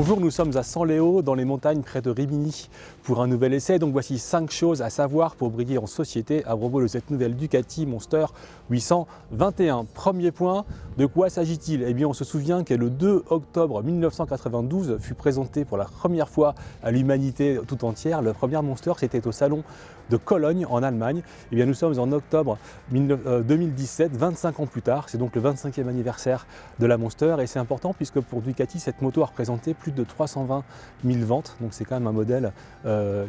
Bonjour, nous sommes à San Leo, dans les montagnes près de Rimini, pour un nouvel essai. Donc voici 5 choses à savoir pour briller en société à propos de cette nouvelle Ducati Monster 821. Premier point, de quoi s'agit-il? Eh bien, on se souvient que le 2 octobre 1992 fut présenté pour la première fois à l'humanité tout entière. Le premier Monster, c'était au salon de Cologne en Allemagne. Eh bien, nous sommes en octobre 2017, 25 ans plus tard. C'est donc le 25e anniversaire de la Monster et c'est important puisque pour Ducati, cette moto a représenté plus de 320 000 ventes. Donc c'est quand même un modèle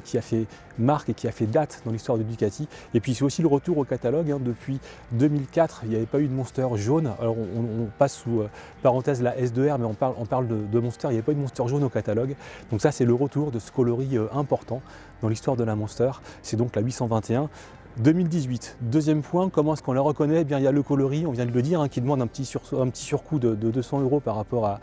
qui a fait marque et qui a fait date dans l'histoire de Ducati. Et puis c'est aussi le retour au catalogue. Depuis 2004, il n'y avait pas eu de Monster jaune. Alors on passe sous parenthèse la S2R, mais on parle de Monster. Il n'y avait pas eu de Monster jaune au catalogue. Donc ça, c'est le retour de ce coloris important dans l'histoire de la Monster. C'est donc la 821. 2018, deuxième point, comment est-ce qu'on la reconnaît? Eh bien, il y a le coloris, on vient de le dire, qui demande un petit surcoût de 200 € par rapport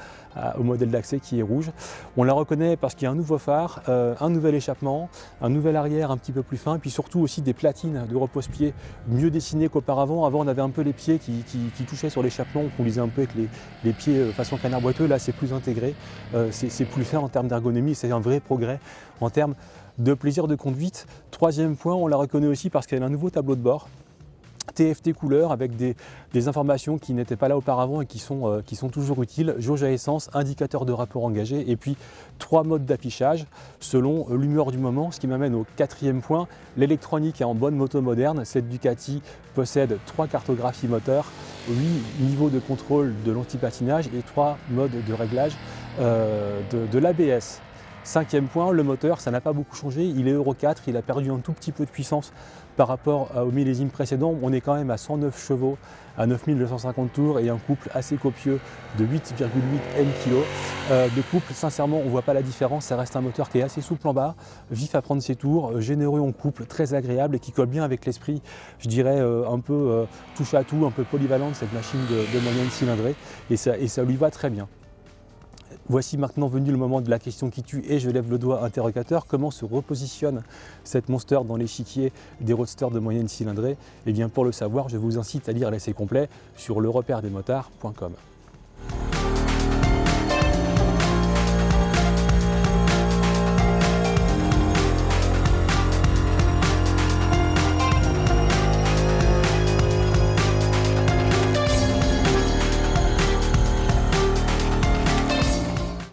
au modèle d'accès qui est rouge. On la reconnaît parce qu'il y a un nouveau phare, un nouvel échappement, un nouvel arrière un petit peu plus fin, et puis surtout aussi des platines de repose-pied mieux dessinées qu'auparavant. Avant, on avait un peu les pieds qui touchaient sur l'échappement, qu'on lisait un peu avec les pieds façon canard boiteux. Là, c'est plus intégré, c'est plus fin en termes d'ergonomie, c'est un vrai progrès en termes de plaisir de conduite. Troisième point, on la reconnaît aussi parce qu'elle a un nouveau tableau de bord TFT couleur avec des informations qui n'étaient pas là auparavant et qui sont toujours utiles. Jauge à essence, indicateur de rapport engagé et puis 3 modes d'affichage selon l'humeur du moment. Ce qui m'amène au quatrième point, l'électronique est en bonne moto moderne. Cette Ducati possède 3 cartographies moteurs, 8 niveaux de contrôle de l'anti-patinage et 3 modes de réglage de l'ABS. Cinquième point, le moteur, ça n'a pas beaucoup changé, il est Euro 4, il a perdu un tout petit peu de puissance par rapport au millésime précédent. On est quand même à 109 chevaux, à 9250 tours et un couple assez copieux de 8,8 kg. De couple, sincèrement, on ne voit pas la différence, ça reste un moteur qui est assez souple en bas, vif à prendre ses tours, généreux en couple, très agréable et qui colle bien avec l'esprit, je dirais, un peu touche à tout, un peu polyvalente, cette machine de moyenne cylindrée, et ça lui va très bien. Voici maintenant venu le moment de la question qui tue et je lève le doigt interrogateur. Comment se repositionne cette Monster dans l'échiquier des roadsters de moyenne cylindrée? Eh bien pour le savoir, je vous incite à lire l'essai complet sur lerepairedesmotards.com.